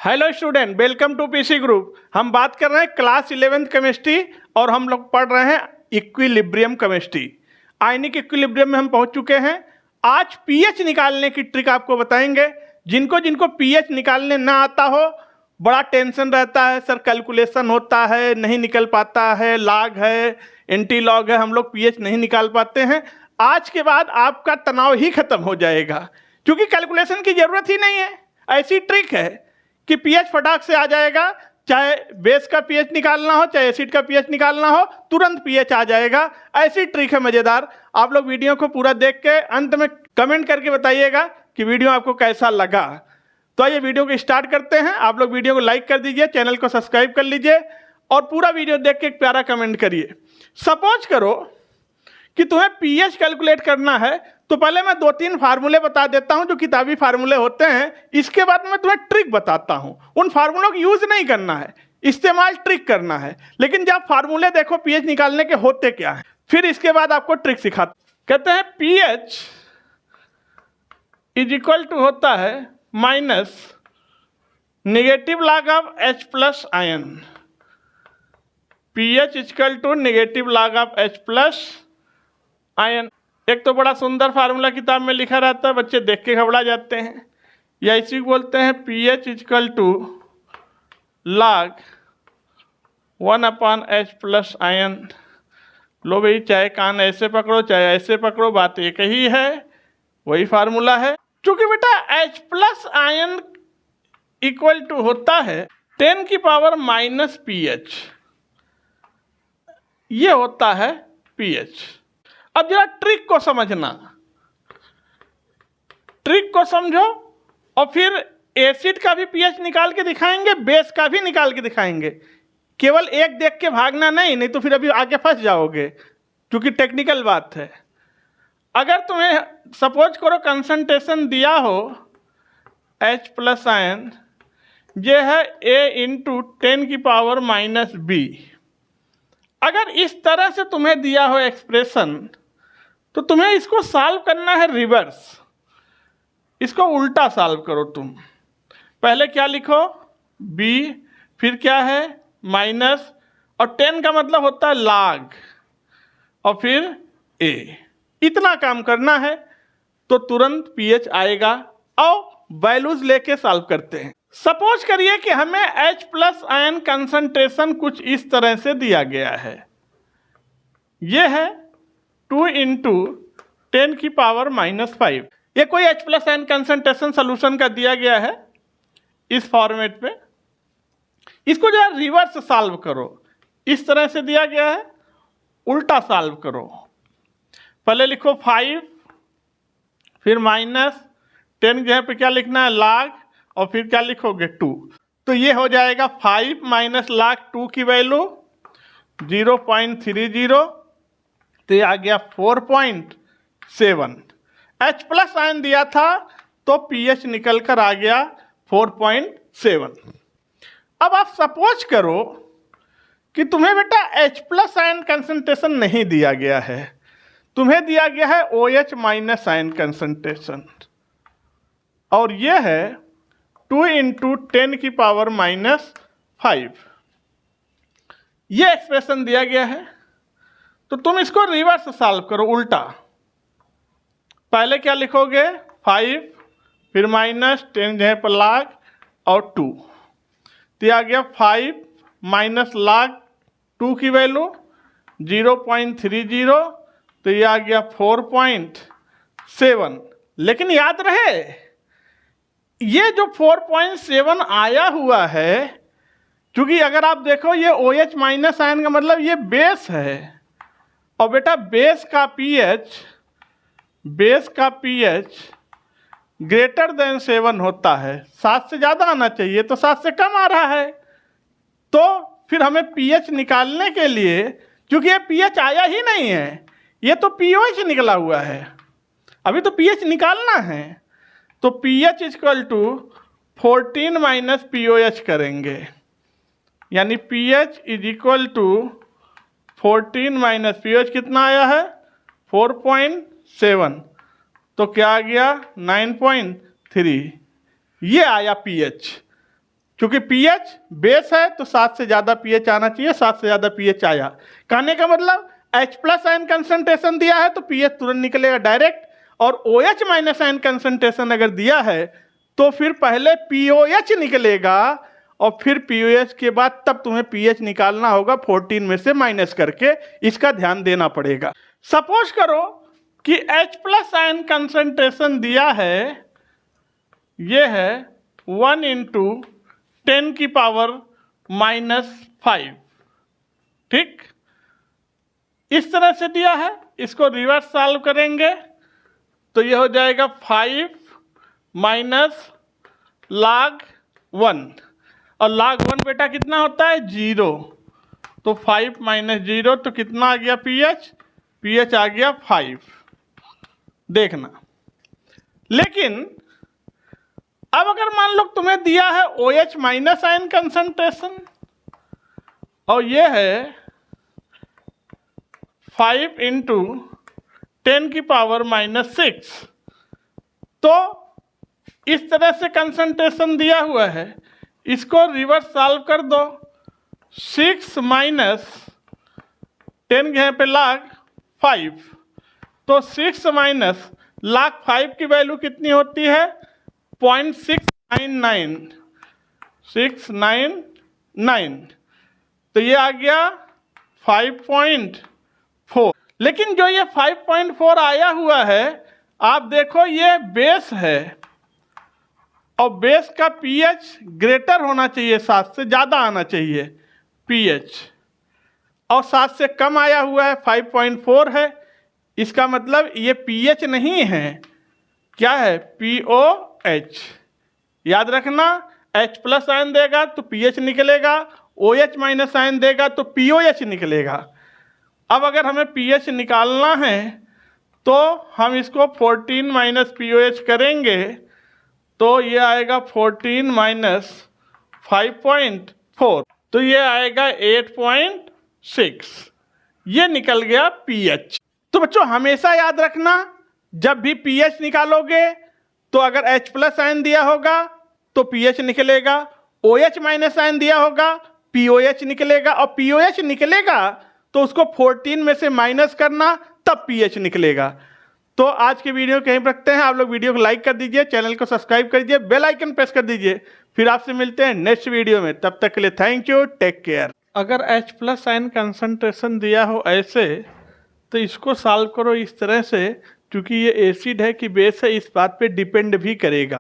Hello student, welcome to PC group. हम बात कर रहे हैं क्लास 11th केमिस्ट्री और हम लोग पढ़ रहे हैं इक्विलिब्रियम केमिस्ट्री। आयनिक इक्विलिब्रियम में हम पहुंच चुके हैं। आज पीएच निकालने की ट्रिक आपको बताएंगे। जिनको जिनको पीएच निकालने ना आता हो, बड़ा टेंशन रहता है, सर कैलकुलेशन होता है नहीं निकल पाता है, लॉग है एंटी लॉग है, हम लोग पीएच नहीं निकाल पाते हैं। आज के बाद आपका तनाव ही खत्म हो जाएगा, क्योंकि कैलकुलेशन की जरूरत ही नहीं है। ऐसी ट्रिक है कि पीएच फटाक से आ जाएगा। चाहे बेस का पीएच निकालना हो, चाहे एसिड का पीएच निकालना हो, तुरंत पीएच आ जाएगा। ऐसी ट्रिक है मजेदार। आप लोग वीडियो को पूरा देख के अंत में कमेंट करके बताइएगा कि वीडियो आपको कैसा लगा। तो आइए वीडियो को स्टार्ट करते हैं। आप लोग वीडियो को लाइक कर दीजिए, चैनल को सब्सक्राइब कर लीजिए और पूरा वीडियो देख के एक प्यारा कमेंट करिए। सपोज करो कि तुम्हें पीएच कैलकुलेट करना है, तो पहले मैं 2-3 फार्मूले बता देता हूं जो किताबी फार्मूले होते हैं। इसके बाद मैं तुम्हें ट्रिक बताता हूं। उन फार्मूलों को यूज नहीं करना है, इस्तेमाल ट्रिक करना है। लेकिन जब फार्मूले देखो पीएच निकालने के होते क्या है, फिर इसके बाद आपको ट्रिक सिखाते। कहते हैं पीएच इज इक्वल टू होता है minus negative log of H plus ion. PH is equal to negative log of H plus ion. एक तो बड़ा सुंदर फार्मूला किताब में लिखा रहता है, बच्चे देख के घबरा जाते हैं। या इसी को बोलते हैं pH equal to log 1/H plus ion. लो भाई, चाहे कान ऐसे पकड़ो चाहे ऐसे पकड़ो, बात एक ही है, वही फार्मूला है। क्योंकि बेटा H plus ion equal to होता है 10 की पावर माइनस पीएच। ये होता है पीएच। अब जरा ट्रिक को समझना, ट्रिक को समझो और फिर एसिड का भी पीएच निकाल के दिखाएंगे, बेस का भी निकाल के दिखाएंगे। केवल एक देख के भागना नहीं तो फिर अभी आगे फंस जाओगे, क्योंकि टेक्निकल बात है। अगर तुम्हें सपोज करो कंसंट्रेशन दिया हो H प्लस आयन, ये है A इंटू 10 की पावर माइनस B। अगर इस तरह से तुम्हें दिया हो एक्सप्रेशन, तो तुम्हें इसको सॉल्व करना है रिवर्स। इसको उल्टा सॉल्व करो तुम। पहले क्या लिखो B, फिर क्या है माइनस, और 10 का मतलब होता है लॉग, और फिर A। इतना काम करना है तो तुरंत पीएच आएगा। और वैल्यूज लेके सॉल्व करते हैं। सपोज करिए कि हमें H प्लस आयन कंसंट्रेशन कुछ इस तरह से दिया गया है। यह है 2 इंटू 10 की पावर माइनस 5। ये कोई H plus ion concentration solution का दिया गया है इस फॉर्मेट पे। इसको जो है रिवर्स सॉल्व करो। इस तरह से दिया गया है, उल्टा सॉल्व करो। पहले लिखो 5, फिर माइनस 10 जगह पे क्या लिखना है लॉग, और फिर क्या लिखोगे 2। तो ये हो जाएगा 5 माइनस लॉग 2 की वैल्यू 0.30, तो ये आ गया 4.7। H प्लस आयन दिया था तो पीएच निकल कर आ गया 4.7। अब आप सपोज करो कि तुम्हें बेटा H प्लस आयन कंसंट्रेशन नहीं दिया गया है, तुम्हें दिया गया है OH माइनस आयन कंसंट्रेशन, और यह है 2 इंटू 10 की पावर माइनस 5। ये एक्सप्रेशन दिया गया है, तो तुम इसको रिवर्स सॉल्व करो, उल्टा। पहले क्या लिखोगे 5, फिर माइनस 10 जगह पर लॉग और 2, तो आ गया 5 माइनस लॉग 2 की वैल्यू 0.30, तो ये आ गया 4.7। लेकिन याद रहे, ये जो 4.7 आया हुआ है, क्योंकि अगर आप देखो ये OH माइनस आयन का मतलब ये बेस है, और बेटा बेस का पीएच ग्रेटर देन 7 होता है। 7 से ज़्यादा आना चाहिए, तो 7 से कम आ रहा है। तो फिर हमें पीएच निकालने के लिए, क्योंकि ये पीएच आया ही नहीं है, ये तो पीओएच निकला हुआ है, अभी तो पीएच निकालना है, तो pH equal to 14 minus pOH करेंगे। यानी pH is equal to 14 minus pH कितना आया है 4.7, तो क्या आ गया 9.3। ये आया पीएच। चूंकि pH बेस है तो 7 से ज़्यादा pH आना चाहिए, 7 से ज़्यादा pH आया। कहने का मतलब H प्लस आयन कंसंट्रेशन दिया है तो pH तुरंत निकलेगा डायरेक्ट, और OH माइनस आयन कंसंट्रेशन अगर दिया है तो फिर पहले POH निकलेगा और फिर POH के बाद तब तुम्हें pH निकालना होगा 14 में से माइनस करके, इसका ध्यान देना पड़ेगा। सपोज करो कि H प्लस आयन कंसंट्रेशन दिया है, ये है 1 इंटू 10 की पावर -5, ठीक, इस तरह से दिया है। इसको रिवर्स सॉल्व करेंगे तो ये हो जाएगा 5 माइनस log 1, और log 1 बेटा कितना होता है 0, तो 5 माइनस 0 तो कितना आ गया pH आ गया 5, देखना। लेकिन अब अगर मान लो तुम्हें दिया है OH माइनस आयन कंसंट्रेशन और ये है 5 इंटू 10 की पावर -6, तो इस तरह से कंसंट्रेशन दिया हुआ है, इसको रिवर्स सॉल्व कर दो। 6 माइनस 10 के यहाँ पे log 5, तो 6 माइनस log 5 की वैल्यू कितनी होती है 0.699, 699, तो ये आ गया 5.4। लेकिन जो ये 5.4 आया हुआ है, आप देखो ये बेस है और बेस का pH ग्रेटर होना चाहिए, 7 से ज़्यादा आना चाहिए pH, और 7 से कम आया हुआ है 5.4 है। इसका मतलब ये pH नहीं है, क्या है POH। याद रखना, H प्लस आयन देगा तो pH निकलेगा, OH माइनस आयन देगा तो POH निकलेगा। अब अगर हमें pH निकालना है तो हम इसको 14 माइनस POH करेंगे तो ये आएगा 14 माइनस 5.4, तो ये आएगा 8.6, ये निकल गया pH। तो बच्चों हमेशा याद रखना, जब भी pH निकालोगे तो अगर H प्लस आयन दिया होगा तो pH निकलेगा, OH माइनस आयन दिया होगा POH निकलेगा, और POH निकलेगा तो उसको 14 में से माइनस करना तब pH निकलेगा। तो आज के वीडियो कहीं पर रखते हैं। आप लोग वीडियो को लाइक कर दीजिए, चैनल को सब्सक्राइब कर दीजिए, बेल आइकन प्रेस कर दीजिए। फिर आपसे मिलते हैं नेक्स्ट वीडियो में, तब तक के लिए थैंक यू, टेक केयर। अगर H प्लस आयन कंसंट्रेशन दिया हो ऐसे, तो इसको सॉल्व करो इस तरह से, क्योंकि ये एसिड है कि बेस है इस बात पे डिपेंड भी करेगा।